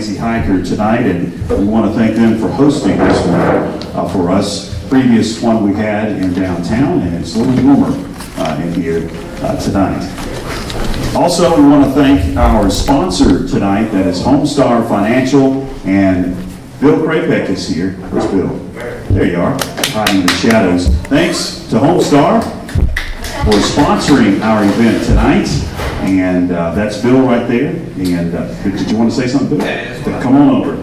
Lazy Hiker tonight, and we want to thank them for hosting this one for us. Previous one we had in downtown, and it's a little warmer in here tonight. Also, we want to thank our sponsor tonight, that is Homestar Financial, and Bill Krapek is here. Where's Bill? There you are, hiding in the shadows. Thanks to Homestar for sponsoring our event tonight, and that's Bill right there. And did you want to say something, Bill? Yeah, come on over.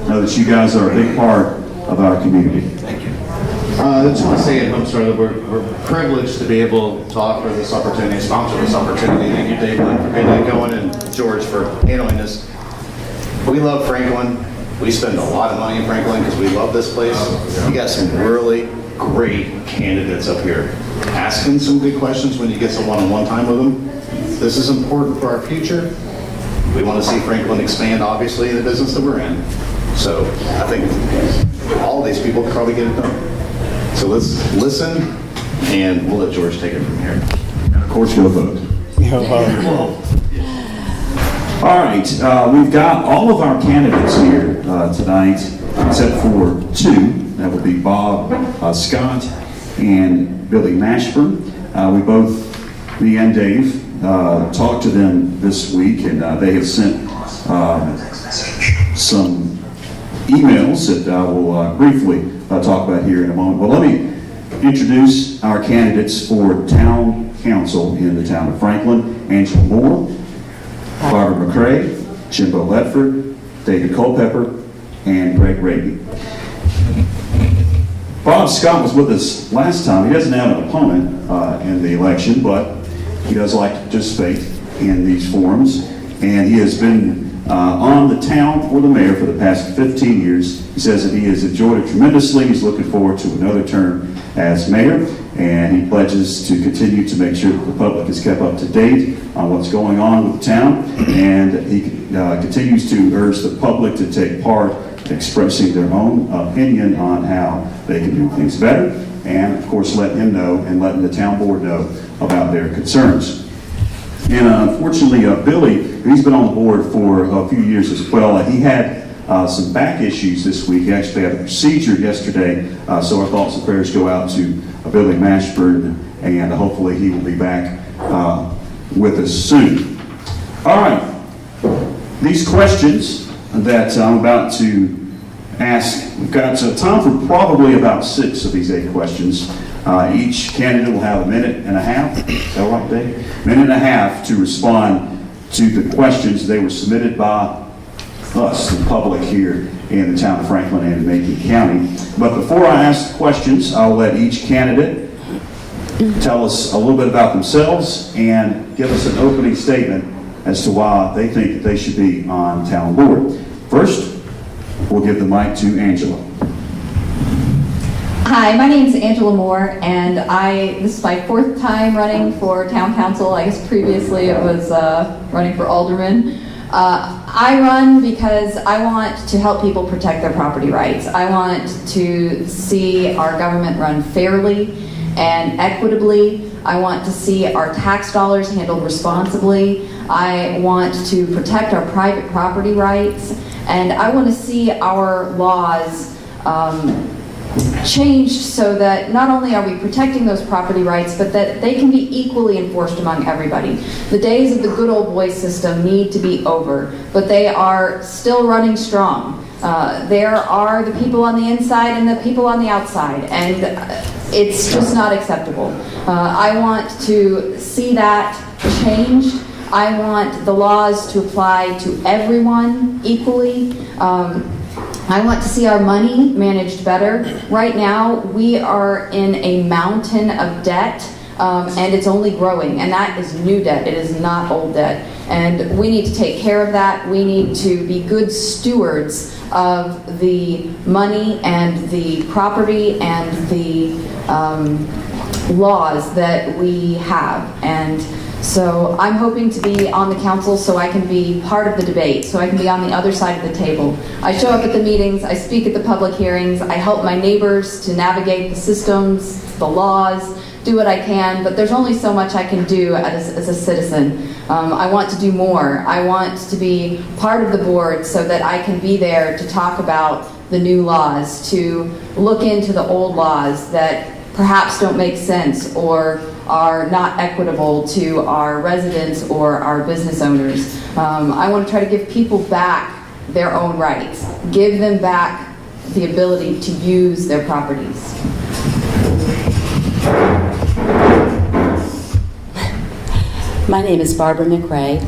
Know that you guys are a big part of our community. Thank you. I just want to say at Homestar that we're privileged to be able to offer this opportunity, sponsor this opportunity. Thank you, Dave, for getting it going, and George for handling this. We love Franklin. We spend a lot of money in Franklin because we love this place. You got some really great candidates up here. Asking some good questions when you get some one-on-one time with them. This is important for our future. We want to see Franklin expand, obviously, in the business that we're in. So I think all these people could probably get it done. So let's listen, and we'll let George take it from here. And of course, go vote. All right, we've got all of our candidates here tonight, except for two. That would be Bob Scott and Billy Mashburn. Me and Dave, talked to them this week, and they have sent some emails that I will briefly talk about here in a moment. Well, let me introduce our candidates for town council in the town of Franklin. Angela Moore, Barbara McCray, Jimbo Ledford, David Culpepper, and Greg Raby. Bob Scott was with us last time. He doesn't have an opponent in the election, but he does like to participate in these forums, and he has been on the town or the mayor for the past 15 years. He says that he has enjoyed it tremendously. He's looking forward to another term as mayor, and he pledges to continue to make sure that the public is kept up to date on what's going on with the town, and he continues to urge the public to take part in expressing their own opinion on how they can do things better, and of course let him know and letting the town board know about their concerns. And unfortunately, Billy, he's been on the board for a few years as well. He had some back issues this week. He actually had a procedure yesterday, so our thoughts and prayers go out to Billy Mashburn, and hopefully he will be back with us soon. All right, these questions that I'm about to ask, we've got time for probably about 6 of these 8 questions. Each candidate will have a minute and a half. Is that right, Dave? Minute and a half to respond to the questions. They were submitted by us, the public here in the town of Franklin and in Macon County. But before I ask the questions, I'll let each candidate tell us a little bit about themselves and give us an opening statement as to why they think that they should be on town board. First, we'll give the mic to Angela. Hi, my name is Angela Moore, and this is my 4th time running for town council. I guess previously it was running for alderman. I run because I want to help people protect their property rights. I want to see our government run fairly and equitably. I want to see our tax dollars handled responsibly. I want to protect our private property rights, and I want to see our laws changed so that not only are we protecting those property rights, but that they can be equally enforced among everybody. The days of the good old boy system need to be over, but they are still running strong. There are the people on the inside and the people on the outside, and it's just not acceptable. I want to see that changed. I want the laws to apply to everyone equally. I want to see our money managed better. Right now, we are in a mountain of debt, and it's only growing, and that is new debt. It is not old debt, and we need to take care of that. We need to be good stewards of the money and the property and the laws that we have. And so I'm hoping to be on the council so I can be part of the debate, so I can be on the other side of the table. I show up at the meetings, I speak at the public hearings, I help my neighbors to navigate the systems, the laws, do what I can, but there's only so much I can do as a citizen. I want to do more. I want to be part of the board so that I can be there to talk about the new laws, to look into the old laws that perhaps don't make sense or are not equitable to our residents or our business owners. I want to try to give people back their own rights, give them back the ability to use their properties. My name is Barbara McRae.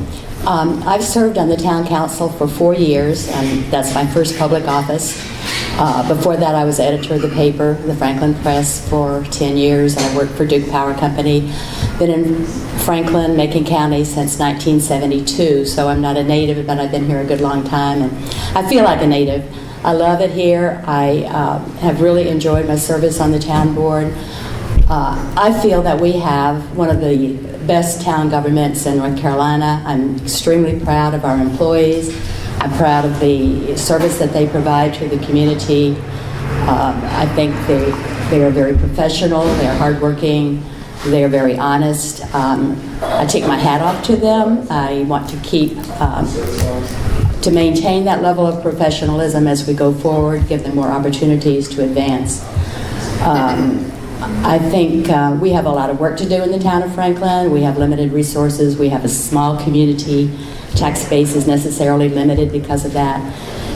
I've served on the town council for 4 years, and that's my first public office. Before that, I was editor of the paper, the Franklin Press, for 10 years, and I worked for Duke Power Company. Been in Franklin, Macon County since 1972, so I'm not a native, but I've been here a good long time, and I feel like a native. I love it here. I have really enjoyed my service on the town board. I feel that we have one of the best town governments in North Carolina. I'm extremely proud of our employees. I'm proud of the service that they provide to the community. I think they are very professional, they're hardworking, they are very honest. I take my hat off to them. I want to to maintain that level of professionalism as we go forward, give them more opportunities to advance. I think we have a lot of work to do in the town of Franklin. We have limited resources. We have a small community. Tax base is necessarily limited because of that.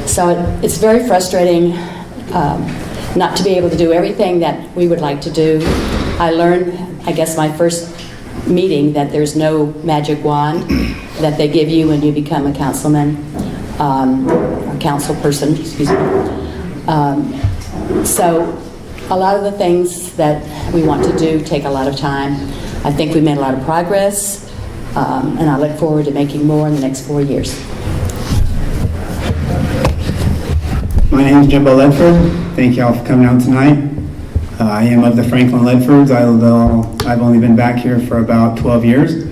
So it's very frustrating not to be able to do everything that we would like to do. I learned, I guess, my first meeting that there's no magic wand that they give you when you become a councilman, or council person, excuse me. So a lot of the things that we want to do take a lot of time. I think we made a lot of progress, and I look forward to making more in the next 4 years. My name is Jimbo Ledford. Thank you all for coming out tonight. I am of the Franklin Ledfords, although I've only been back here for about 12 years.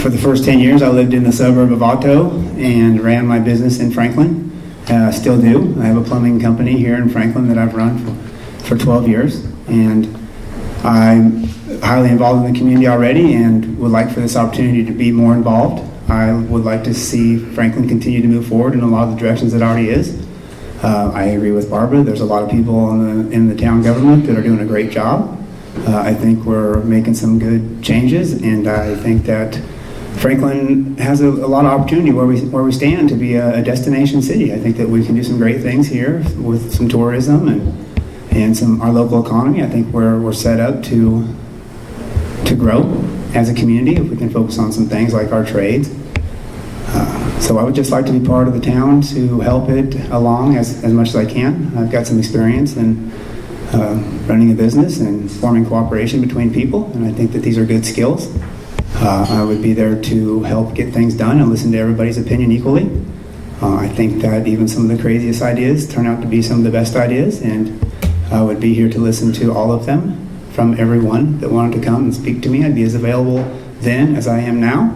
For the first 10 years, I lived in the suburb of Otto and ran my business in Franklin. Still do. I have a plumbing company here in Franklin that I've run for 12 years, and I'm highly involved in the community already and would like for this opportunity to be more involved. I would like to see Franklin continue to move forward in a lot of the directions it already is. I agree with Barbara. There's a lot of people in the town government that are doing a great job. I think we're making some good changes, and I think that Franklin has a lot of opportunity where we stand to be a destination city. I think that we can do some great things here with some tourism and our local economy. I think we're set up to grow as a community if we can focus on some things like our trades. So I would just like to be part of the town to help it along as much as I can. I've got some experience in running a business and forming cooperation between people, and I think that these are good skills. I would be there to help get things done and listen to everybody's opinion equally. I think that even some of the craziest ideas turn out to be some of the best ideas, and I would be here to listen to all of them from everyone that wanted to come and speak to me. I'd be as available then as I am now.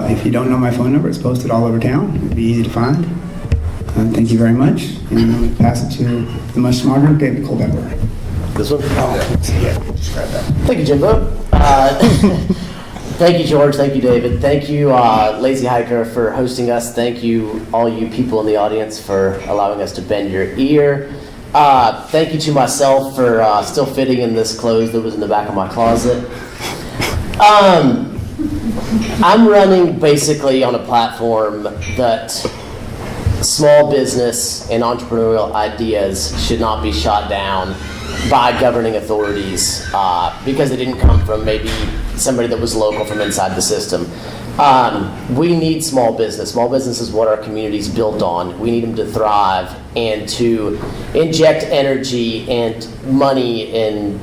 If you don't know my phone number, it's posted all over town. It'd be easy to find. Thank you very much. And I'm going to pass it to the much smarter David Colbert. This one? Yeah, just grab that. Thank you, Jimbo. Thank you, George. Thank you, David. Thank you, Lazy Hiker, for hosting us. Thank you, all you people in the audience, for allowing us to bend your ear. Thank you to myself for still fitting in this clothes that was in the back of my closet. I'm running basically on a platform that small business and entrepreneurial ideas should not be shot down by governing authorities because they didn't come from maybe somebody that was local from inside the system. We need small business. Small business is what our community is built on. We need them to thrive and to inject energy and money and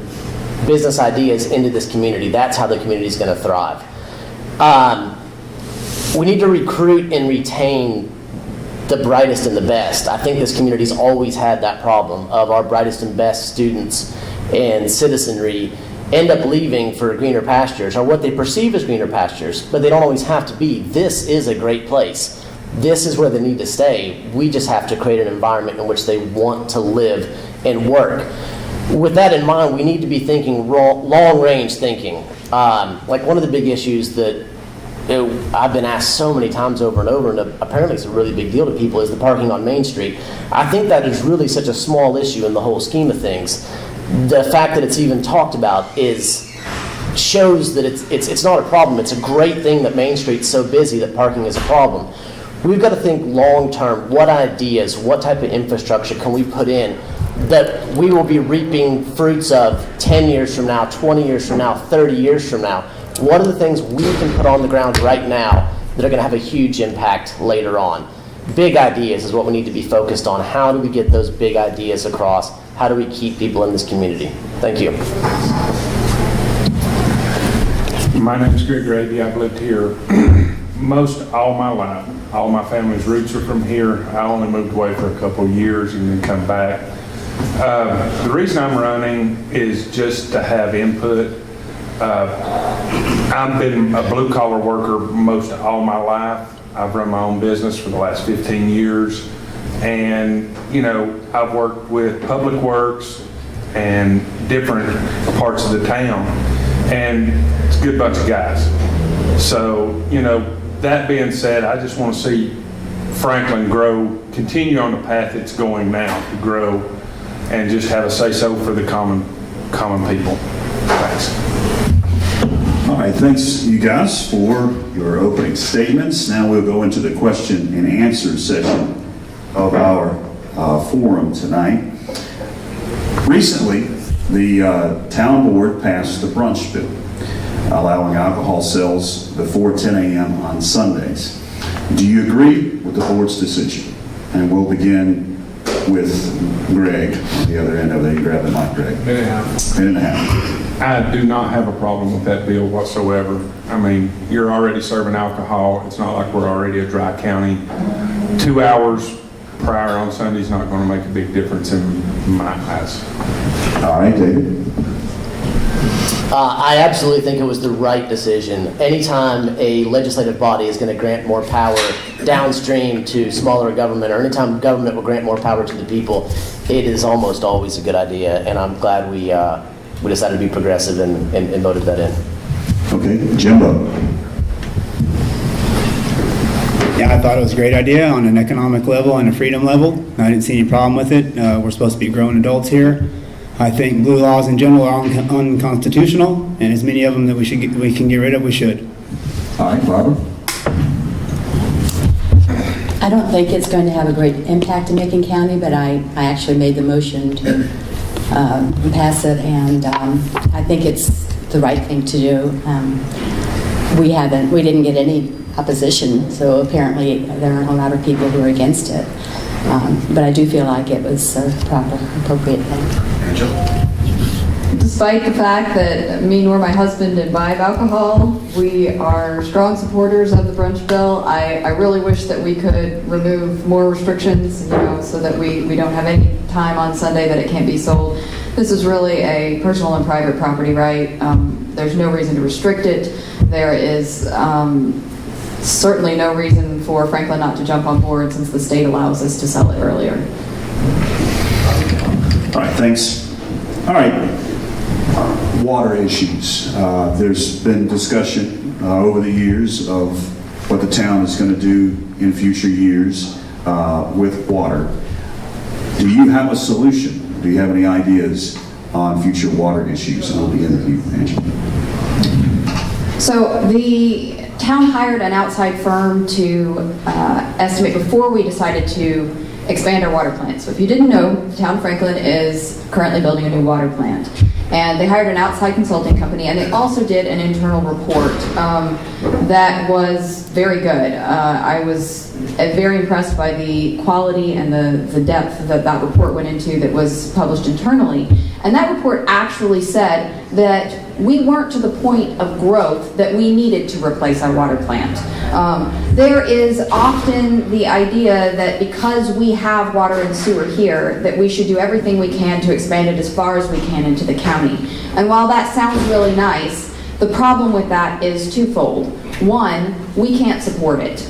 business ideas into this community. That's how the community is going to thrive. We need to recruit and retain the brightest and the best. I think this community's always had that problem of our brightest and best students and citizenry end up leaving for greener pastures, or what they perceive as greener pastures, but they don't always have to be. This is a great place. This is where they need to stay. We just have to create an environment in which they want to live and work. with that in mind, we need to be thinking long-range thinking. Like one of the big issues that I've been asked so many times over and over, and apparently it's a really big deal to people, is the parking on Main Street. I think that is really such a small issue in the whole scheme of things. The fact that it's even talked about shows that it's not a problem. It's a great thing that Main Street's so busy that parking is a problem. We've got to think long-term. What ideas, what type of infrastructure can we put in that we will be reaping fruits of 10 years from now, 20 years from now, 30 years from now? What are the things we can put on the ground right now that are going to have a huge impact later on? Big ideas is what we need to be focused on. How do we get those big ideas across? How do we keep people in this community? Thank you. My name is Greg Grady. I've lived here most all my life. All my family's roots are from here. I only moved away for a couple of years and then come back. The reason I'm running is just to have input. I've been a blue-collar worker most all my life. I've run my own business for the last 15 years. And, you know, I've worked with Public Works and different parts of the town. And it's a good bunch of guys. So, you know, that being said, I just want to see Franklin grow, continue on the path it's going now to grow, and just have a say-so for the common people. Thanks. All right, thanks you guys for your opening statements. Now we'll go into the question and answer session of our forum tonight. Recently, the town board passed the brunch bill, allowing alcohol sales before 10 a.m. on Sundays. Do you agree with the board's decision? And we'll begin with Greg on the other end of it. You grab the mic, Greg. Minute and a half. I do not have a problem with that bill whatsoever. I mean, you're already serving alcohol. It's not like we're already a dry county. 2 hours prior on Sunday is not going to make a big difference in my eyes. All right, David. I absolutely think it was the right decision. Anytime a legislative body is going to grant more power downstream to smaller government, or anytime government will grant more power to the people, it is almost always a good idea. And I'm glad we decided to be progressive and voted that in. Okay, Jimbo. Yeah, I thought it was a great idea on an economic level and a freedom level. I didn't see any problem with it. We're supposed to be grown adults here. I think blue laws in general are unconstitutional, and as many of them that we can get rid of, we should. All right, Barbara. I don't think it's going to have a great impact in Macon County, but I actually made the motion to pass it, and I think it's the right thing to do. We didn't get any opposition, so apparently there aren't a lot of people who are against it. But I do feel like it was a proper, appropriate thing. Despite the fact that me nor my husband imbibe alcohol, we are strong supporters of the brunch bill. I really wish that we could remove more restrictions, you know, so that we don't have any time on Sunday that it can't be sold. This is really a personal and private property right. There's no reason to restrict it. There is certainly no reason for Franklin not to jump on board since the state allows us to sell it earlier. All right, thanks. All right, water issues. There's been discussion over the years of what the town is going to do in future years with water. Do you have a solution? Do you have any ideas on future water issues? And we'll begin with you, Angela. So the town hired an outside firm to estimate before we decided to expand our water plant. So if you didn't know, the town of Franklin is currently building a new water plant. And they hired an outside consulting company, and they also did an internal report that was very good. I was very impressed by the quality and the depth that report went into that was published internally. And that report actually said that we weren't to the point of growth that we needed to replace our water plant. There is often the idea that because we have water and sewer here, that we should do everything we can to expand it as far as we can into the county. And while that sounds really nice, the problem with that is twofold. One, we can't support it.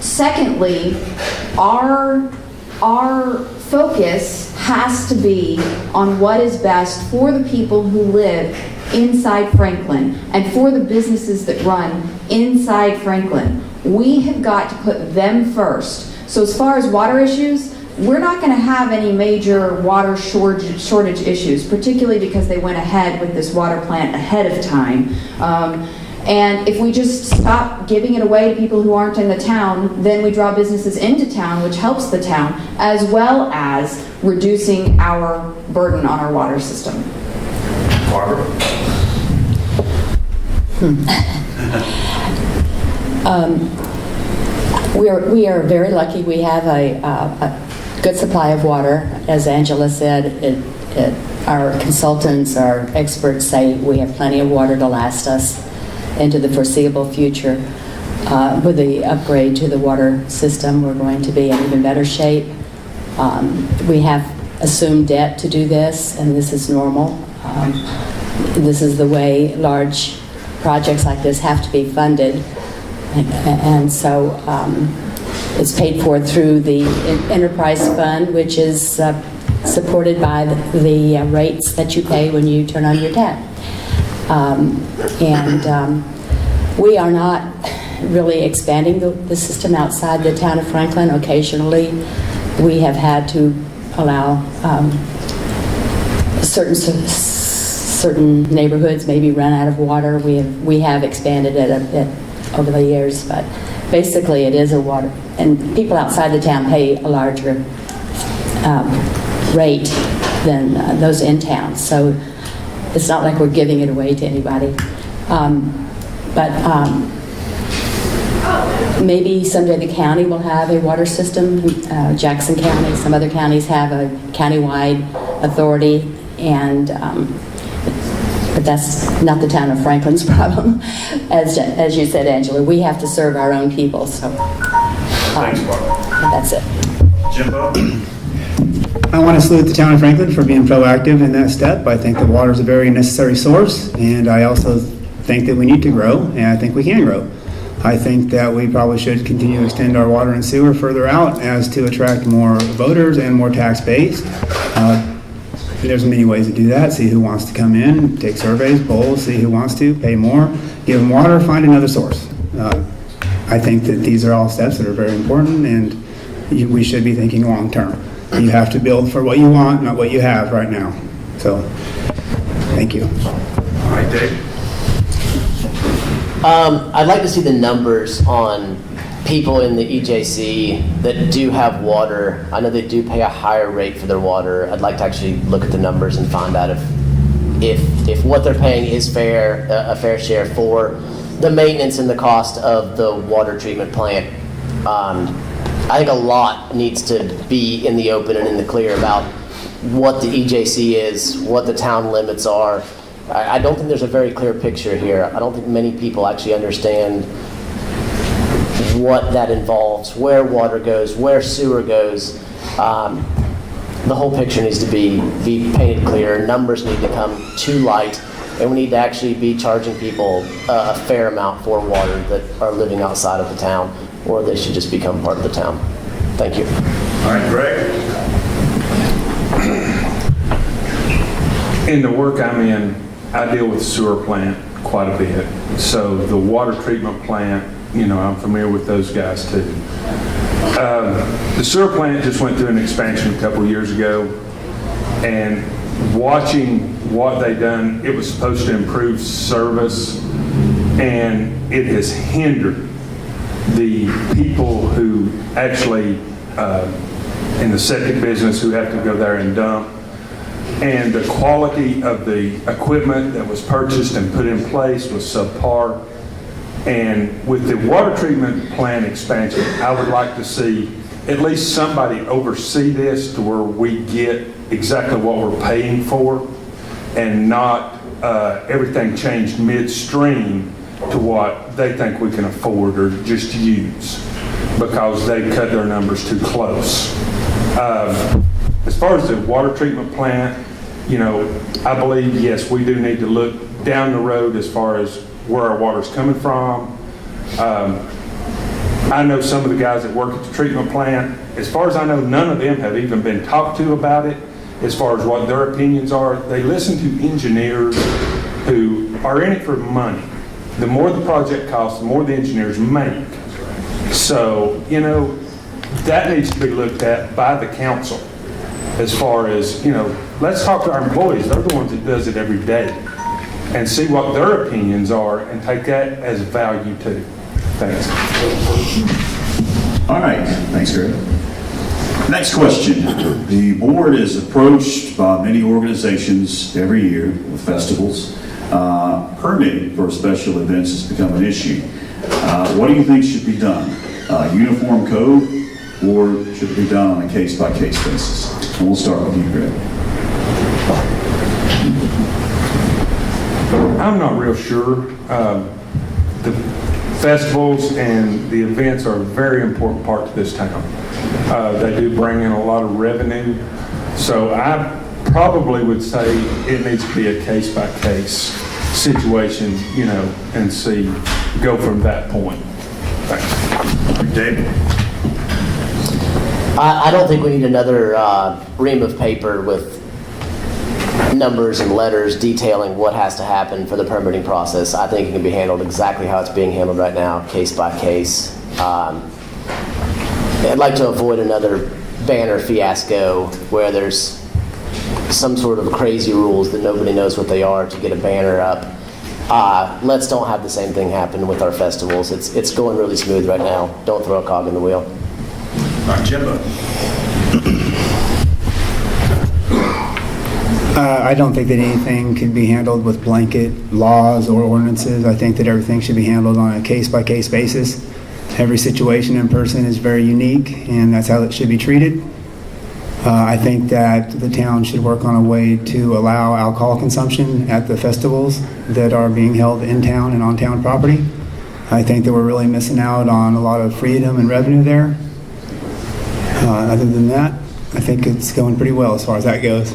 Secondly, our focus has to be on what is best for the people who live inside Franklin and for the businesses that run inside Franklin. We have got to put them first. So as far as water issues, we're not going to have any major water shortage issues, particularly because they went ahead with this water plant ahead of time. And if we just stop giving it away to people who aren't in the town, then we draw businesses into town, which helps the town, as well as reducing our burden on our water system. Barbara? We are very lucky. We have a good supply of water. As Angela said, our consultants, our experts say we have plenty of water to last us into the foreseeable future. With the upgrade to the water system, we're going to be in even better shape. We have assumed debt to do this, and this is normal. This is the way large projects like this have to be funded. And so it's paid for through the enterprise fund, which is supported by the rates that you pay when you turn on your tap. We are not really expanding the system outside the town of Franklin. Occasionally, we have had to allow certain neighborhoods maybe run out of water. We have expanded it a bit over the years, but basically it is a water, and people outside the town pay a larger rate than those in town. So it's not like we're giving it away to anybody. Maybe someday the county will have a water system. Jackson County, some other counties have a countywide authority, and but that's not the town of Franklin's problem. As you said, Angela, we have to serve our own people. So Thanks, Barbara. that's it. Jimbo? I want to salute the town of Franklin for being proactive in that step. I think that water is a very necessary source, and I also think that we need to grow, and I think we can grow. I think that we probably should continue to extend our water and sewer further out as to attract more voters and more tax base. There's many ways to do that. See who wants to come in, take surveys, polls, see who wants to, pay more, give them water, find another source. I think that these are all steps that are very important, and we should be thinking long term. You have to build for what you want, not what you have right now. So, thank you. All right, Dave? I'd like to see the numbers on people in the EJC that do have water. I know they do pay a higher rate for their water. I'd like to actually look at the numbers and find out if what they're paying is fair, a fair share for the maintenance and the cost of the water treatment plant. I think a lot needs to be in the open and in the clear about what the EJC is, what the town limits are. I don't think there's a very clear picture here. I don't think many people actually understand what that involves, where water goes, where sewer goes. The whole picture needs to be painted clear. Numbers need to come to light, and we need to actually be charging people a fair amount for water that are living outside of the town, or they should just become part of the town. Thank you. All right, Greg? In the work I'm in, I deal with the sewer plant quite a bit. So the water treatment plant, I'm familiar with those guys too. The sewer plant just went through an expansion a couple of years ago, and watching what they done, it was supposed to improve service, and it has hindered the people who actually in the septic business who have to go there and dump. And the quality of the equipment that was purchased and put in place was subpar. And with the water treatment plant expansion, I would like to see at least somebody oversee this to where we get exactly what we're paying for, and not everything changed midstream to what they think we can afford or just use because they cut their numbers too close. As far as the water treatment plant, I believe, yes, we do need to look down the road as far as where our water's coming from. I know some of the guys that work at the treatment plant. As far as I know, none of them have even been talked to about it as far as what their opinions are. They listen to engineers who are in it for money. The more the project costs, the more the engineers make. So, you know, that needs to be looked at by the council as far as, you know, let's talk to our employees. They're the ones that does it every day and see what their opinions are and take that as value too. Thanks. All right, thanks, Greg. Next question. The board is approached by many organizations every year with festivals. Permitting for special events has become an issue. What do you think should be done? Uniform code, or should it be done on a case-by-case basis? And we'll start with you, Greg. I'm not real sure. The festivals and the events are a very important part to this town. They do bring in a lot of revenue. So I probably would say it needs to be a case-by-case situation, you know, and go from that point. Thanks. David? I don't think we need another ream of paper with numbers and letters detailing what has to happen for the permitting process. I think it can be handled exactly how it's being handled right now, case by case. I'd like to avoid another banner fiasco where there's some sort of crazy rules that nobody knows what they are to get a banner up. Let's don't have the same thing happen with our festivals. It's going really smooth right now. Don't throw a cog in the wheel. All right, Jimbo. I don't think that anything can be handled with blanket laws or ordinances. I think that everything should be handled on a case-by-case basis. Every situation and person is very unique, and that's how it should be treated. I think that the town should work on a way to allow alcohol consumption at the festivals that are being held in town and on town property. I think that we're really missing out on a lot of freedom and revenue there. Other than that, I think it's going pretty well as far as that goes.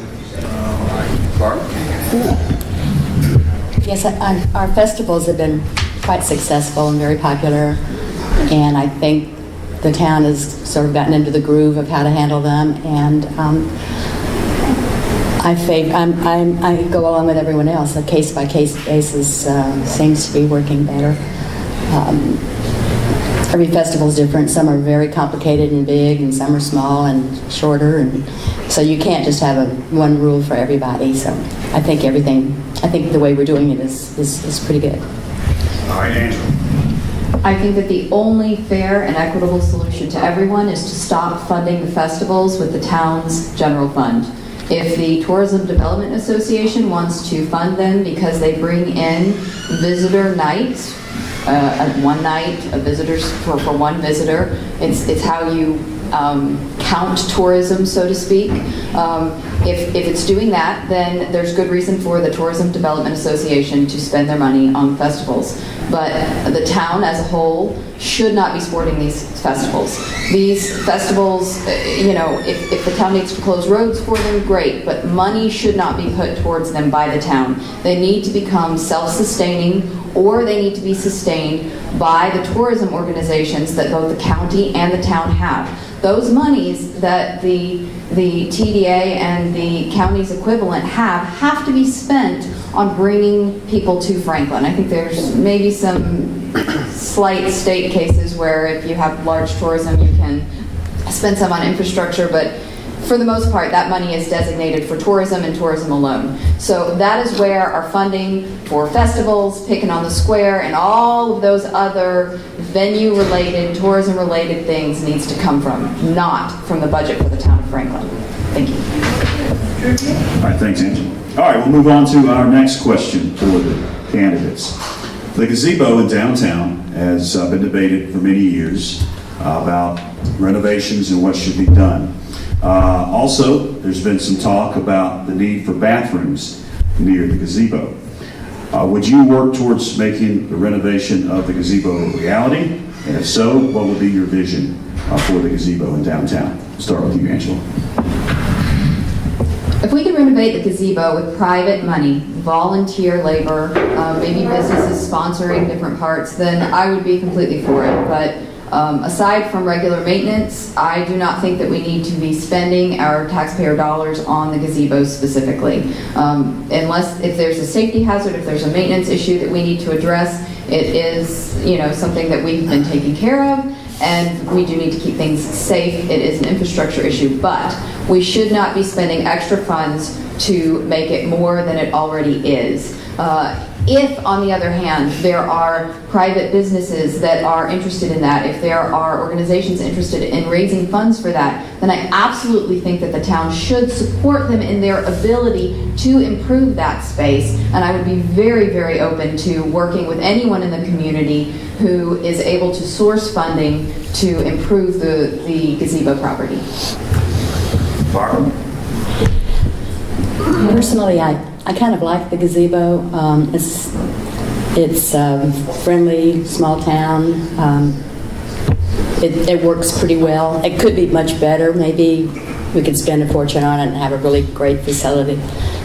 Yes, our festivals have been quite successful and very popular, and I think the town has sort of gotten into the groove of how to handle them, and I go along with everyone else. A case-by-case basis seems to be working better. Every festival is different. Some are very complicated and big, and some are small and shorter, and so you can't just have one rule for everybody. So I think the way we're doing it is pretty good. All right, Angela. I think that the only fair and equitable solution to everyone is to stop funding the festivals with the town's general fund. If the Tourism Development Association wants to fund them because they bring in visitor nights, one night of visitors for one visitor, it's how you count tourism, so to speak. If it's doing that, then there's good reason for the Tourism Development Association to spend their money on festivals. But the town as a whole should not be supporting these festivals. These festivals, you know, if the town needs to close roads for them, great, but money should not be put towards them by the town. They need to become self-sustaining, or they need to be sustained by the tourism organizations that both the county and the town have. Those monies that the TDA and the county's equivalent have to be spent on bringing people to Franklin. I think there's maybe some slight state cases where if you have large tourism, you can spend some on infrastructure, but for the most part, that money is designated for tourism and tourism alone. So that is where our funding for festivals, Pickin' on the Square, and all of those other venue-related, tourism-related things needs to come from, not from the budget for the town of Franklin. Thank you. All right, thanks, Angela. All right, we'll move on to our next question for the candidates. The gazebo in downtown has been debated for many years about renovations and what should be done. Also, there's been some talk about the need for bathrooms near the gazebo. Would you work towards making the renovation of the gazebo a reality? And if so, what would be your vision for the gazebo in downtown? Start with you, Angela. If we could renovate the gazebo with private money, volunteer labor, maybe businesses sponsoring different parts, then I would be completely for it. But Aside from regular maintenance, I do not think that we need to be spending our taxpayer dollars on the gazebos specifically. Unless if there's a safety hazard, if there's a maintenance issue that we need to address, it is, you know, something that we've been taking care of, and we do need to keep things safe. It is an infrastructure issue, but we should not be spending extra funds to make it more than it already is. If, on the other hand, there are private businesses that are interested in that, if there are organizations interested in raising funds for that, then I absolutely think that the town should support them in their ability to improve that space. And I would be very, very open to working with anyone in the community who is able to source funding to improve the gazebo property. Barbara? Personally, I kind of like the gazebo. It's friendly, small town. It works pretty well. It could be much better. Maybe we could spend a fortune on it and have a really great facility.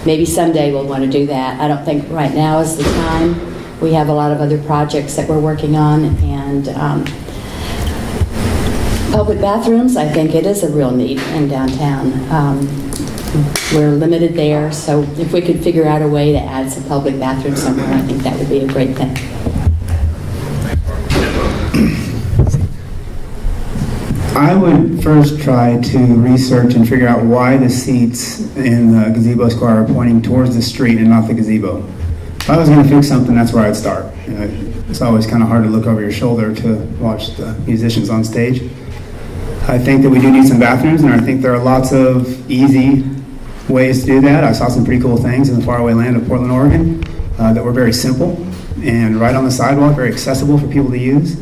Maybe someday we'll want to do that. I don't think right now is the time. We have a lot of other projects that we're working on, and public bathrooms, I think it is a real need in downtown. We're limited there, so if we could figure out a way to add some public bathrooms somewhere, I think that would be a great thing. I would first try to research and figure out why the seats in the gazebo square are pointing towards the street and not the gazebo. If I was going to fix something, that's where I'd start. You know, it's always kind of hard to look over your shoulder to watch the musicians on stage. I think that we do need some bathrooms, and I think there are lots of easy ways to do that. I saw some pretty cool things in the faraway land of Portland, Oregon that were very simple and right on the sidewalk, very accessible for people to use.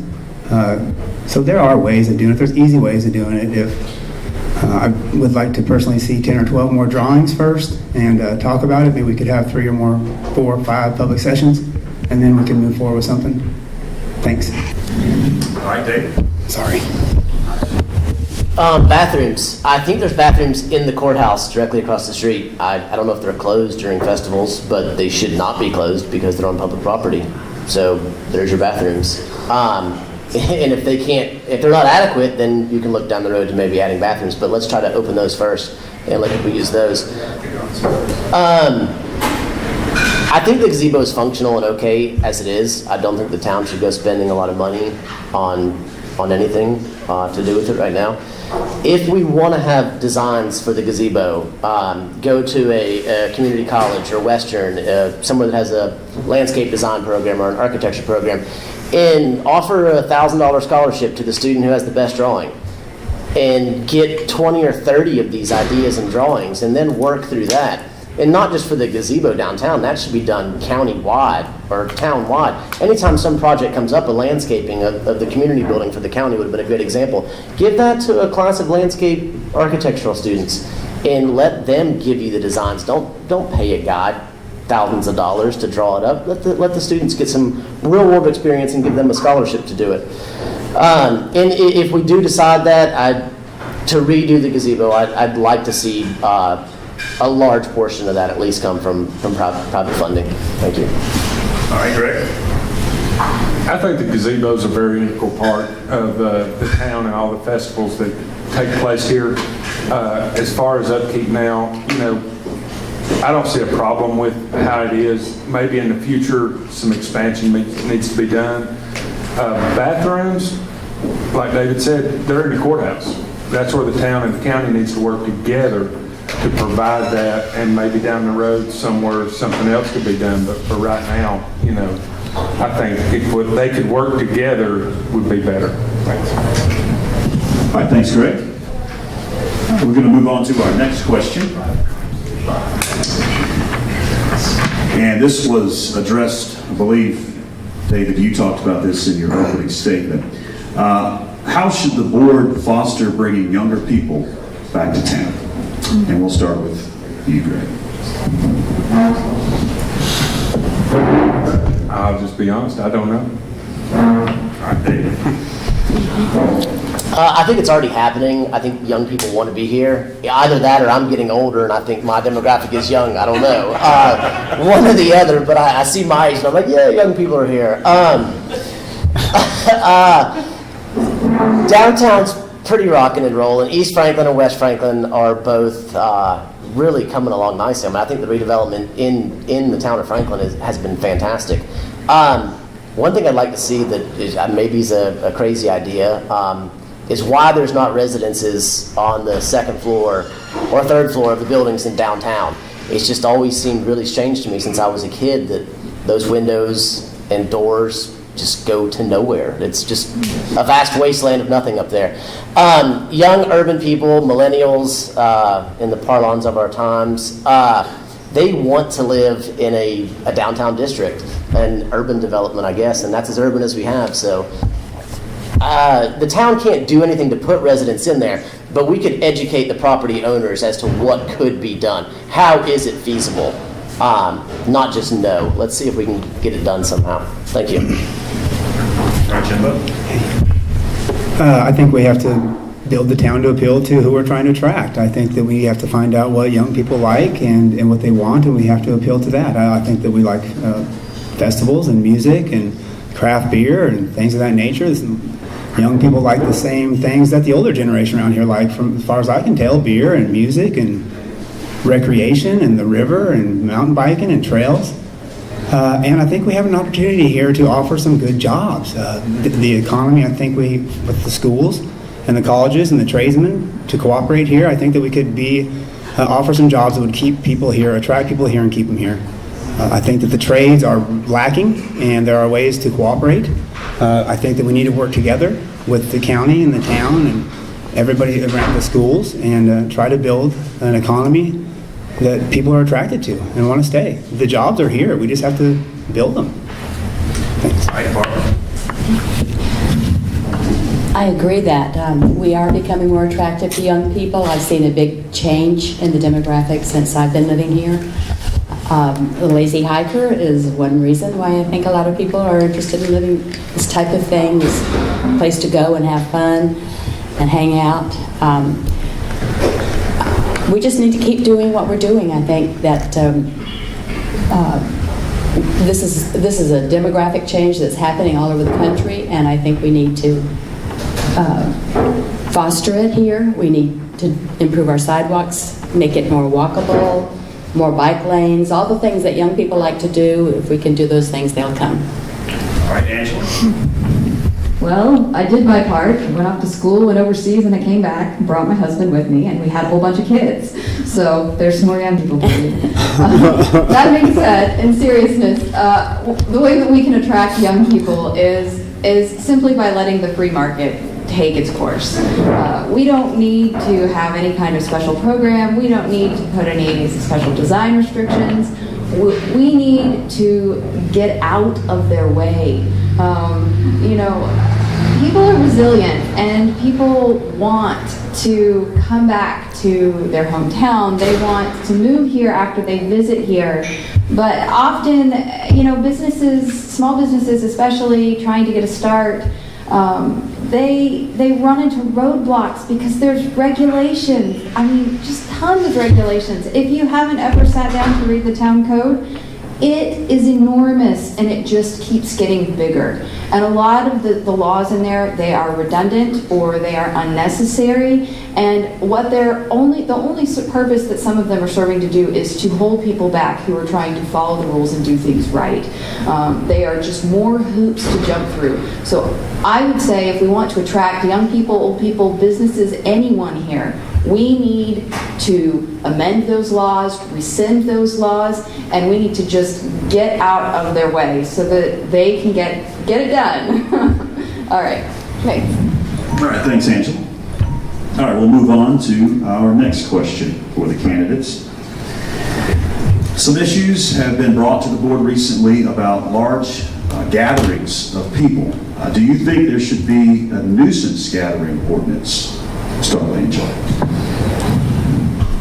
So there are ways of doing it. There's easy ways of doing it. If I would like to personally see 10 or 12 more drawings first and talk about it. Maybe we could have 3 or more, 4 or 5 public sessions, and then we can move forward with something. Thanks. All right, Dave? Sorry. Bathrooms. I think there's bathrooms in the courthouse directly across the street. I don't know if they're closed during festivals, but they should not be closed because they're on public property. So there's your bathrooms. And if they're not adequate, then you can look down the road to maybe adding bathrooms. But let's try to open those first and let people use those. I think the gazebo is functional and okay as it is. I don't think the town should go spending a lot of money on anything to do with it right now. If we want to have designs for the gazebo, go to a community college or Western, somewhere that has a landscape design program or an architecture program, and offer a $1,000 scholarship to the student who has the best drawing, and get 20 or 30 of these ideas and drawings, and then work through that. And not just for the gazebo downtown, that should be done county-wide or town-wide. Anytime some project comes up, a landscaping of the community building for the county would have been a good example. Give that to a class of landscape architectural students and let them give you the designs. Don't pay a guy thousands of dollars to draw it up. Let the students get some real-world experience and give them a scholarship to do it. And if we do decide that, to redo the gazebo, I'd like to see a large portion of that at least come from private funding. Thank you. All right, Greg? I think the gazebo is a very integral part of the town and all the festivals that take place here. As far as upkeep now, you know, I don't see a problem with how it is. Maybe in the future, some expansion needs to be done. Bathrooms, like David said, they're in the courthouse. That's where the town and the county needs to work together to provide that, and maybe down the road somewhere something else could be done. But for right now, you know, I think if they could work together would be better. Thanks. All right, thanks, Greg. We're going to move on to our next question. And this was addressed, I believe, David, you talked about this in your opening statement. How should the board foster bringing younger people back to town? And we'll start with you, Greg. I'll just be honest, I don't know. All right, David. I think it's already happening. I think young people want to be here. Either that or I'm getting older and I think my demographic is young. I don't know. One or the other, but I see my age and I'm like, yeah, young people are here. Downtown's pretty rocking and rolling. East Franklin and West Franklin are both really coming along nicely. I mean, I think the redevelopment in the town of Franklin has been fantastic. One thing I'd like to see that is, maybe is a crazy idea is why there's not residences on the second floor or third floor of the buildings in downtown. It's just always seemed really strange to me since I was a kid that those windows and doors just go to nowhere. It's just a vast wasteland of nothing up there. Young urban people, millennials, in the parlance of our times, they want to live in a downtown district, an urban development, I guess, and that's as urban as we have. So the town can't do anything to put residents in there, but we could educate the property owners as to what could be done. How is it feasible? Not just no. Let's see if we can get it done somehow. Thank you. All right, Jimbo? I think we have to build the town to appeal to who we're trying to attract. I think that we have to find out what young people like and what they want, and we have to appeal to that. I think that we like festivals and music and craft beer and things of that nature. Young people like the same things that the older generation around here like, from as far as I can tell, beer and music and recreation and the river and mountain biking and trails. And I think we have an opportunity here to offer some good jobs. The economy, I think with the schools and the colleges and the tradesmen to cooperate here, I think that we could offer some jobs that would keep people here, attract people here and keep them here. I think that the trades are lacking and there are ways to cooperate. I think that we need to work together with the county and the town and everybody around the schools and try to build an economy that people are attracted to and want to stay. The jobs are here. We just have to build them. Thanks. All right, Barbara? I agree that we are becoming more attractive to young people. I've seen a big change in the demographics since I've been living here. The Lazy Hiker is one reason why I think a lot of people are interested in living this type of thing, this place to go and have fun and hang out. We just need to keep doing what we're doing. I think that this is a demographic change that's happening all over the country, and I think we need to foster it here. We need to improve our sidewalks, make it more walkable, more bike lanes, all the things that young people like to do. If we can do those things, they'll come. All right, Angela? Well, I did my part. I went off to school, went overseas, and I came back and brought my husband with me, and we had a whole bunch of kids. So there's some more young people for you. That being said, in seriousness, the way that we can attract young people is simply by letting the free market take its course. We don't need to have any kind of special program. We don't need to put any special design restrictions. We need to get out of their way. People are resilient and people want to come back to their hometown. They want to move here after they visit here. But often, businesses, small businesses especially, trying to get a start, they run into roadblocks because there's regulations. I mean, just tons of regulations. If you haven't ever sat down to read the town code, it is enormous and it just keeps getting bigger. And a lot of the laws in there, they are redundant or they are unnecessary. And what the only purpose that some of them are serving to do is to hold people back who are trying to follow the rules and do things right. They are just more hoops to jump through. So I would say if we want to attract young people, old people, businesses, anyone here, we need to amend those laws, rescind those laws, and we need to just get out of their way so that they can get it done. All right, thanks. All right, thanks, Angela. All right, we'll move on to our next question for the candidates. Some issues have been brought to the board recently about large gatherings of people. Do you think there should be a nuisance gathering ordinance? Start with Angela.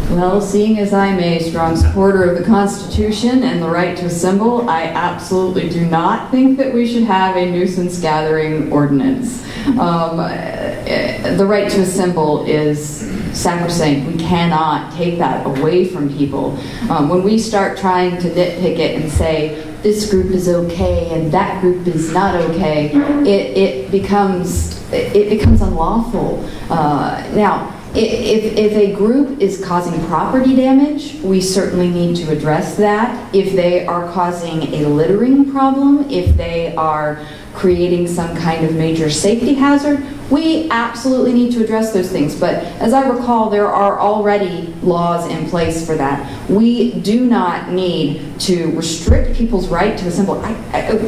Well, seeing as I'm a strong supporter of the Constitution and the right to assemble, I absolutely do not think that we should have a nuisance gathering ordinance. The right to assemble is sacrosanct. We cannot take that away from people. When we start trying to nitpick it and say, this group is okay and that group is not okay, it becomes it becomes unlawful. Now, if a group is causing property damage, we certainly need to address that. If they are causing a littering problem, if they are creating some kind of major safety hazard, we absolutely need to address those things. But as I recall, there are already laws in place for that. We do not need to restrict people's right to assemble.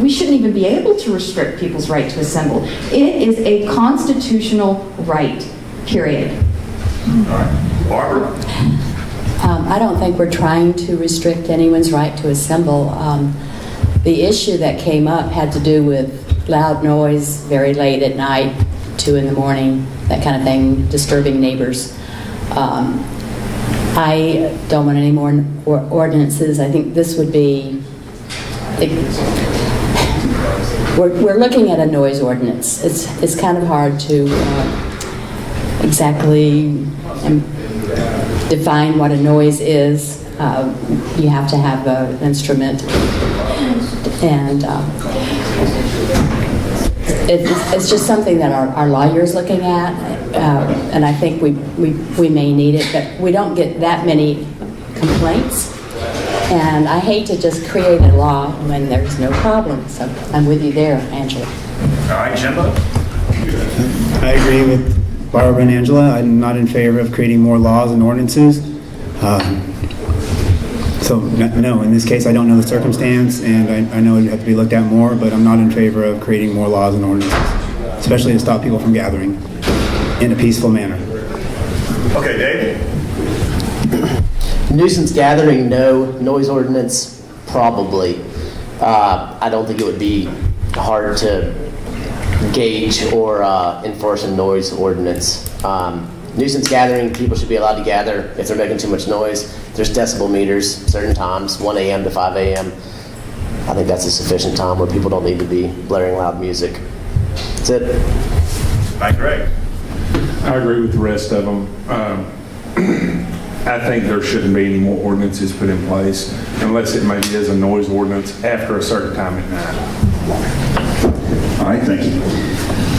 We shouldn't even be able to restrict people's right to assemble. It is a constitutional right, period. All right. Barbara? I don't think we're trying to restrict anyone's right to assemble. The issue that came up had to do with loud noise very late at night, 2 in the morning, that kind of thing, disturbing neighbors. I don't want any more ordinances. I think this would be, we're looking at a noise ordinance. It's kind of hard to exactly define what a noise is. You have to have an instrument, and it's just something that our lawyer's looking at, and I think we may need it, but we don't get that many complaints, and I hate to just create a law when there's no problem. So I'm with you there, Angela. All right, Jimbo? I agree with Barbara and Angela. I'm not in favor of creating more laws and ordinances. So no, in this case, I don't know the circumstance, and I know it would have to be looked at more, but I'm not in favor of creating more laws and ordinances, especially to stop people from gathering in a peaceful manner. Okay, Dave? Nuisance gathering, no. Noise ordinance, probably. I don't think it would be hard to gauge or enforce a noise ordinance. Nuisance gathering, people should be allowed to gather if they're making too much noise. There's decibel meters, certain times, 1 a.m. to 5 a.m. I think that's a sufficient time where people don't need to be blaring loud music. That's it. Hi, Greg. I agree with the rest of them. I think there shouldn't be any more ordinances put in place unless it maybe is a noise ordinance after a certain time at night. All right, thank you.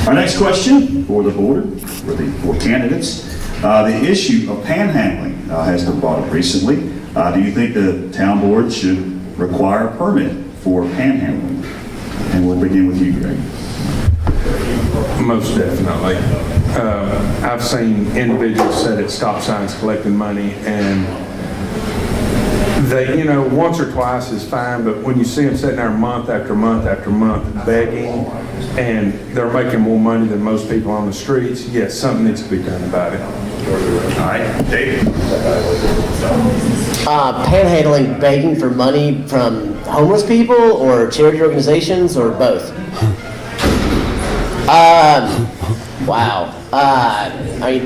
Our next question for the board, for the four candidates. The issue of panhandling has been brought up recently. Do you think the town board should require a permit for panhandling? And we'll begin with you, Greg. Most definitely. I've seen individuals set at stop signs collecting money, and they, once or twice is fine, but when you see them sitting there month after month after month begging, and they're making more money than most people on the streets, yes, something needs to be done about it. All right, David. Panhandling, begging for money from homeless people or charity organizations or both? Wow.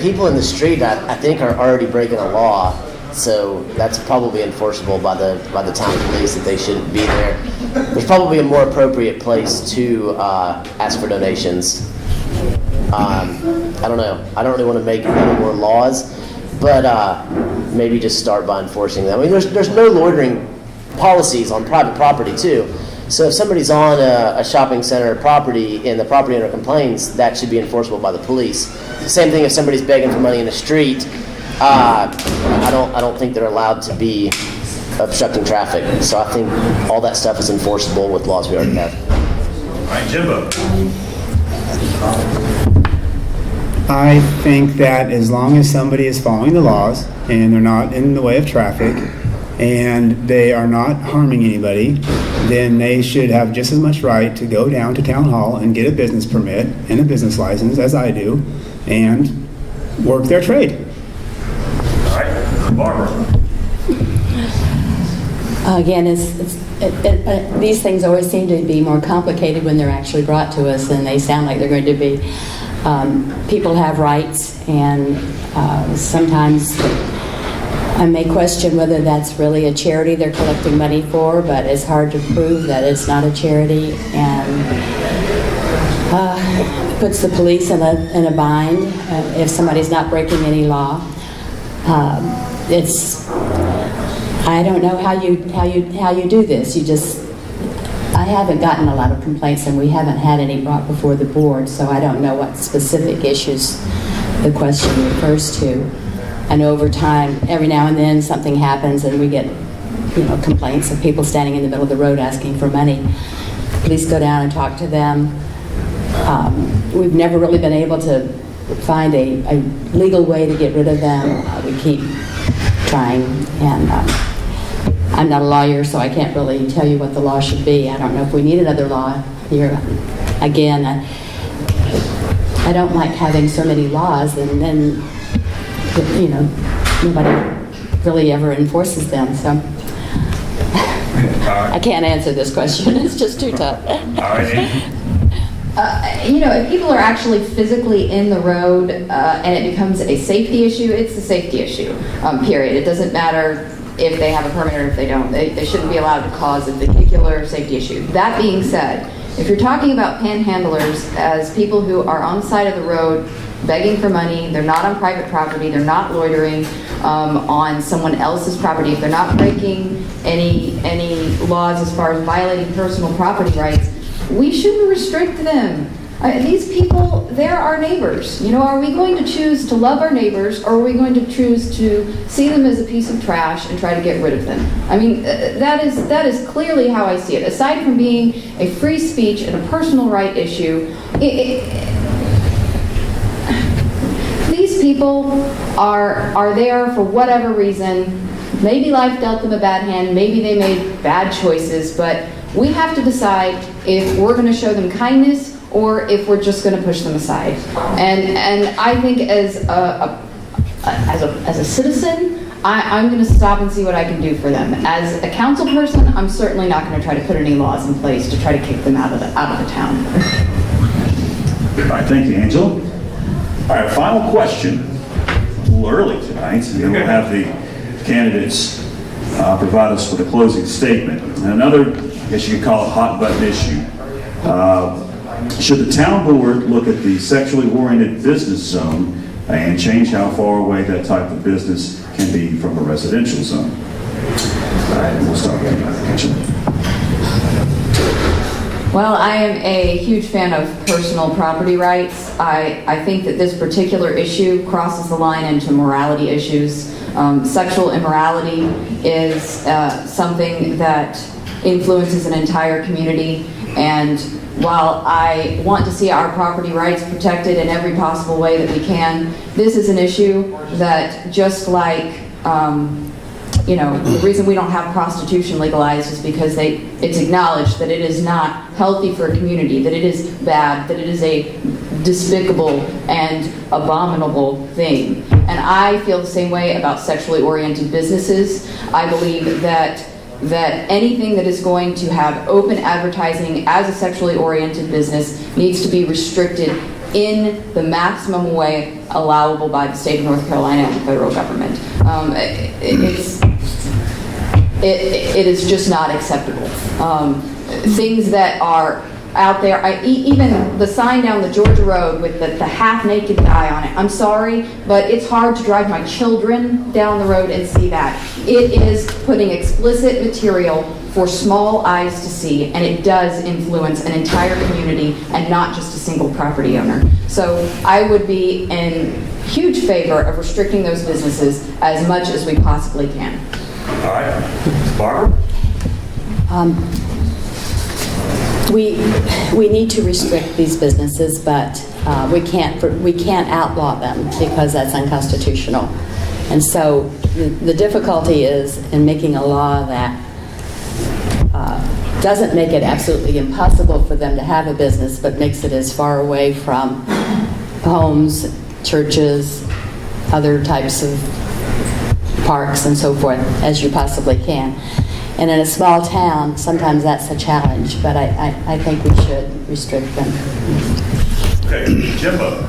People in the street, I think, are already breaking a law, so that's probably enforceable by the town police that they shouldn't be there. There's probably a more appropriate place to ask for donations. I don't know. I don't really want to make any more laws, but maybe just start by enforcing them. There's no loitering policies on private property too. So if somebody's on a shopping center property and the property owner complains, that should be enforceable by the police. Same thing if somebody's begging for money in the street. I don't think they're allowed to be obstructing traffic. So I think all that stuff is enforceable with laws we already have. All right, Jimbo. I think that as long as somebody is following the laws and they're not in the way of traffic and they are not harming anybody, then they should have just as much right to go down to town hall and get a business permit and a business license, as I do, and work their trade. All right, Barbara. Again, these things always seem to be more complicated when they're actually brought to us than they sound like they're going to be. People have rights, and sometimes I may question whether that's really a charity they're collecting money for, but it's hard to prove that it's not a charity, and puts the police in a bind if somebody's not breaking any law. I don't know how you do this. You just, haven't gotten a lot of complaints, and we haven't had any brought before the board, so I don't know what specific issues the question refers to. I know over time, every now and then, something happens and we get, complaints of people standing in the middle of the road asking for money. Please go down and talk to them. We've never really been able to find a legal way to get rid of them. We keep trying, and I'm not a lawyer, so I can't really tell you what the law should be. I don't know if we need another law here. Again, I don't like having so many laws and then, nobody really ever enforces them, so I can't answer this question. It's just too tough. If people are actually physically in the road and it becomes a safety issue, it's a safety issue, period. It doesn't matter if they have a permit or if they don't. They shouldn't be allowed to cause a vehicular safety issue. That being said, if you're talking about panhandlers as people who are on the side of the road begging for money, they're not on private property, they're not loitering on someone else's property, if they're not breaking any laws as far as violating personal property rights, we shouldn't restrict them. These people, they're our neighbors. Are we going to choose to love our neighbors, or are we going to choose to see them as a piece of trash and try to get rid of them? I mean, that is clearly how I see it. Aside from being a free speech and a personal right issue, these people are there for whatever reason. Maybe life dealt them a bad hand, maybe they made bad choices, but we have to decide if we're going to show them kindness or if we're just going to push them aside. And I think as a citizen, I'm going to stop and see what I can do for them. As a council person, I'm certainly not going to try to put any laws in place to try to kick them out of the town. All right, thank you, Angela. All right, final question. A little early tonight, and then we'll have the candidates provide us with a closing statement. And another, I guess you could call it hot button issue. Should the town board look at the sexually oriented business zone and change how far away that type of business can be from a residential zone? All right, we'll start with Angela. Well, I am a huge fan of personal property rights. I think that this particular issue crosses the line into morality issues. Sexual immorality is something that influences an entire community, and while I want to see our property rights protected in every possible way that we can, this is an issue that, just like the reason we don't have prostitution legalized is because it's acknowledged that it is not healthy for a community, that it is bad, that it is a despicable and abominable thing. And I feel the same way about sexually oriented businesses. I believe that anything that is going to have open advertising as a sexually oriented business needs to be restricted in the maximum way allowable by the state of North Carolina and the federal government. It is just not acceptable. Things that are out there, even the sign down the Georgia Road with the half-naked guy on it. I'm sorry, but it's hard to drive my children down the road and see that. It is putting explicit material for small eyes to see, and it does influence an entire community and not just a single property owner. So I would be in huge favor of restricting those businesses as much as we possibly can. All right, Barbara? We need to restrict these businesses, but we can't outlaw them because that's unconstitutional. And so the difficulty is in making a law that doesn't make it absolutely impossible for them to have a business, but makes it as far away from homes, churches, other types of parks and so forth as you possibly can. And in a small town, sometimes that's a challenge, but I think we should restrict them. Okay, Jimbo.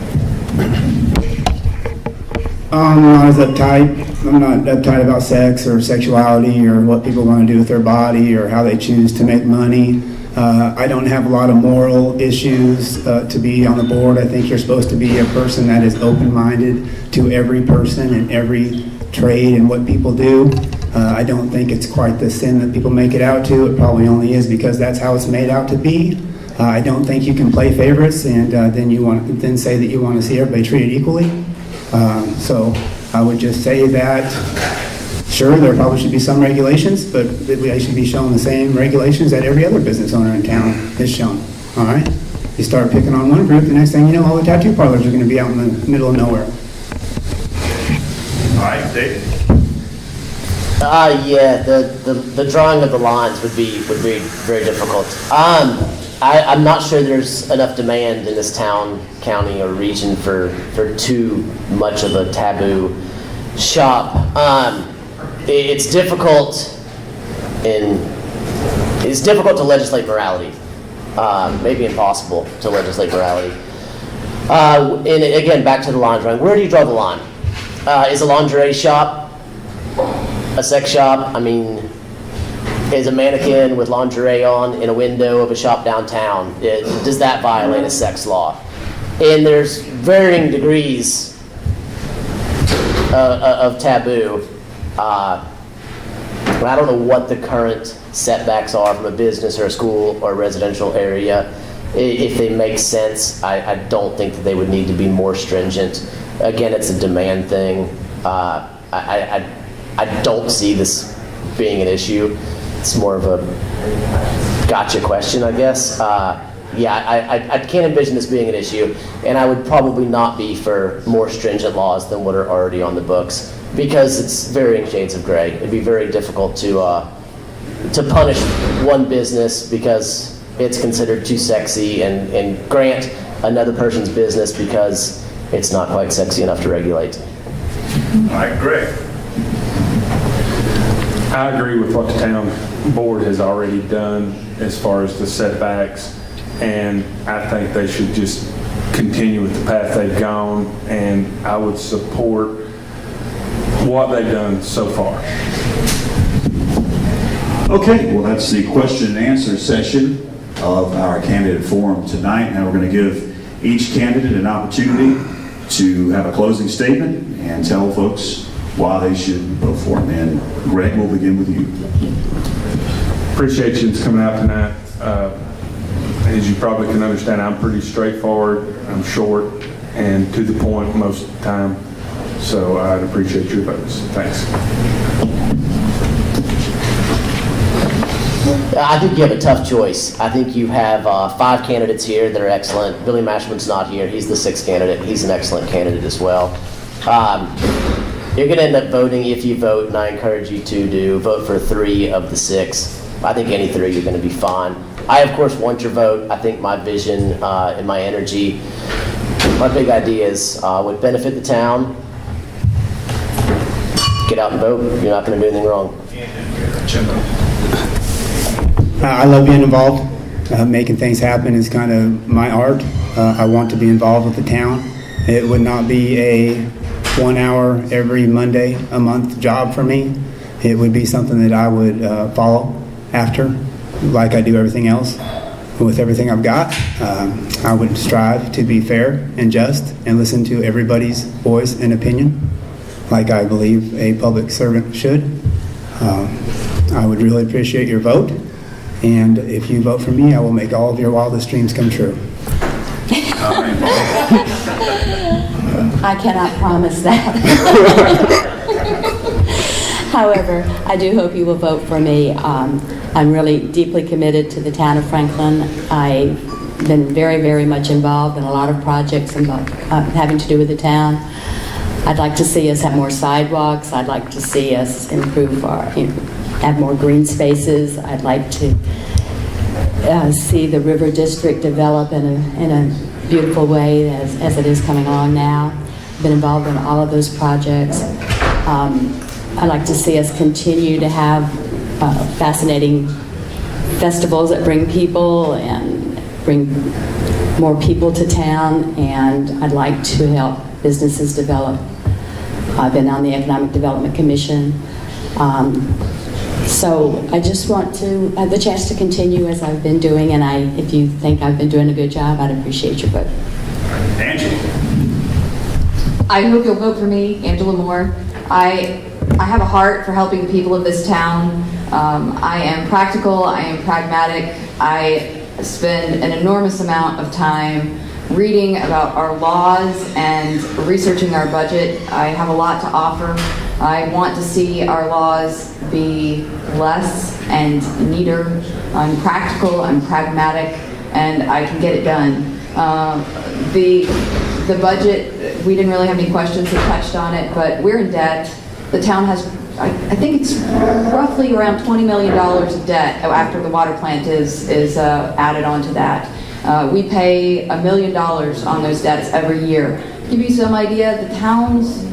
I'm not as uptight. I'm not uptight about sex or sexuality or what people want to do with their body or how they choose to make money. I don't have a lot of moral issues to be on the board. I think you're supposed to be a person that is open-minded to every person and every trade and what people do. I don't think it's quite the sin that people make it out to. It probably only is because that's how it's made out to be. I don't think you can play favorites and then say that you want to see everybody treated equally. So I would just say that, sure, there probably should be some regulations, but they should be shown the same regulations that every other business owner in town is shown. All right? You start picking on one group, the next thing you know, all the tattoo parlors are going to be out in the middle of nowhere. All right, Dave? Yeah, the drawing of the lines would be very difficult. I'm not sure there's enough demand in this town, county, or region for too much of a taboo shop. It's difficult to legislate morality. Maybe impossible to legislate morality. And again, back to the line drawing. Where do you draw the line? Is a lingerie shop a sex shop? I mean, is a mannequin with lingerie on in a window of a shop downtown, does that violate a sex law? And there's varying degrees of taboo. I don't know what the current setbacks are from a business or a school or a residential area. If they make sense, I don't think that they would need to be more stringent. Again, it's a demand thing. I don't see this being an issue. It's more of a gotcha question, I guess. Yeah, I can't envision this being an issue, and I would probably not be for more stringent laws than what are already on the books, because it's varying shades of gray. It'd be very difficult to punish one business because it's considered too sexy, and grant another person's business because it's not quite sexy enough to regulate. All right, Greg? I agree with what the town board has already done as far as the setbacks, and I think they should just continue with the path they've gone, and I would support what they've done so far. Okay, well, that's the question and answer session of our candidate forum tonight. Now we're going to give each candidate an opportunity to have a closing statement and tell folks why they should vote for him. And Greg, we'll begin with you. Appreciate you coming out tonight. As you probably can understand, I'm pretty straightforward, I'm short, and to the point most of the time. So I'd appreciate your votes. Thanks. I think you have a tough choice. I think you have 5 candidates here that are excellent. Billy Mashman's not here. He's the 6th candidate. He's an excellent candidate as well. You're going to end up voting if you vote, and I encourage you to vote for 3 of the 6. I think any 3 you're going to be fine. I, of course, want your vote. I think my vision and my energy, my big ideas would benefit the town. Get out and vote. You're not going to do anything wrong. I love being involved. Making things happen is kind of my art. I want to be involved with the town. It would not be a 1 hour every Monday a month job for me. It would be something that I would follow after, like I do everything else. With everything I've got, I would strive to be fair and just and listen to everybody's voice and opinion, like I believe a public servant should. I would really appreciate your vote, and if you vote for me, I will make all of your wildest dreams come true. I cannot promise that. However, I do hope you will vote for me. I'm really deeply committed to the town of Franklin. I've been very, very much involved in a lot of projects having to do with the town. I'd like to see us have more sidewalks. I'd like to see us improve have more green spaces. I'd like to see the River District develop in a beautiful way as it is coming along now. I've been involved in all of those projects. I'd like to see us continue to have fascinating festivals that bring people and bring more people to town, and I'd like to help businesses develop. I've been on the Economic Development Commission. So I just want to have the chance to continue as I've been doing, and if you think I've been doing a good job, I'd appreciate your vote. Angela. I hope you'll vote for me, Angela Moore. I I have a heart for helping the people of this town. I am practical, I am pragmatic. I spend an enormous amount of time reading about our laws and researching our budget. I have a lot to offer. I want to see our laws be less and neater. I'm practical, I'm pragmatic, and I can get it done. The budget, we didn't really have any questions that touched on it, but we're in debt. The town has, I think it's roughly around $20 million of debt after the water plant is added onto that. We pay $1 million on those debts every year. To give you some idea, the town's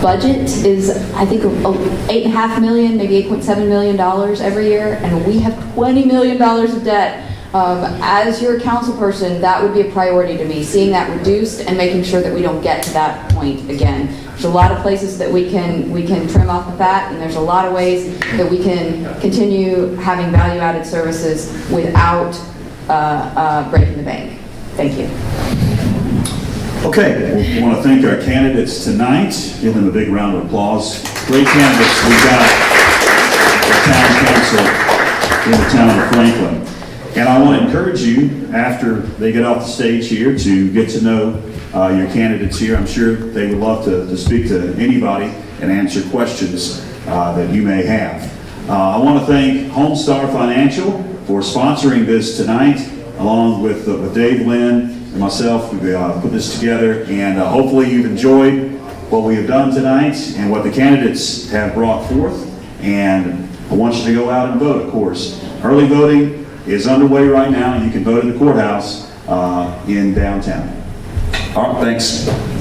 budget is, I think, $8.5 million, maybe $8.7 million every year, and we have $20 million of debt. As your council person, that would be a priority to me, seeing that reduced and making sure that we don't get to that point again. There's a lot of places that we can trim off the fat, and there's a lot of ways that we can continue having value-added services without breaking the bank. Thank you. Okay, we want to thank our candidates tonight. Give them a big round of applause. Great candidates we've got for town council in the town of Franklin. And I want to encourage you, after they get off the stage here, to get to know your candidates here. I'm sure they would love to speak to anybody and answer questions that you may have. I want to thank Homestar Financial for sponsoring this tonight, along with Dave Lynn and myself. We put this together, and hopefully you've enjoyed what we have done tonight and what the candidates have brought forth. And I want you to go out and vote, of course. Early voting is underway right now. You can vote in the courthouse in downtown. All right, thanks.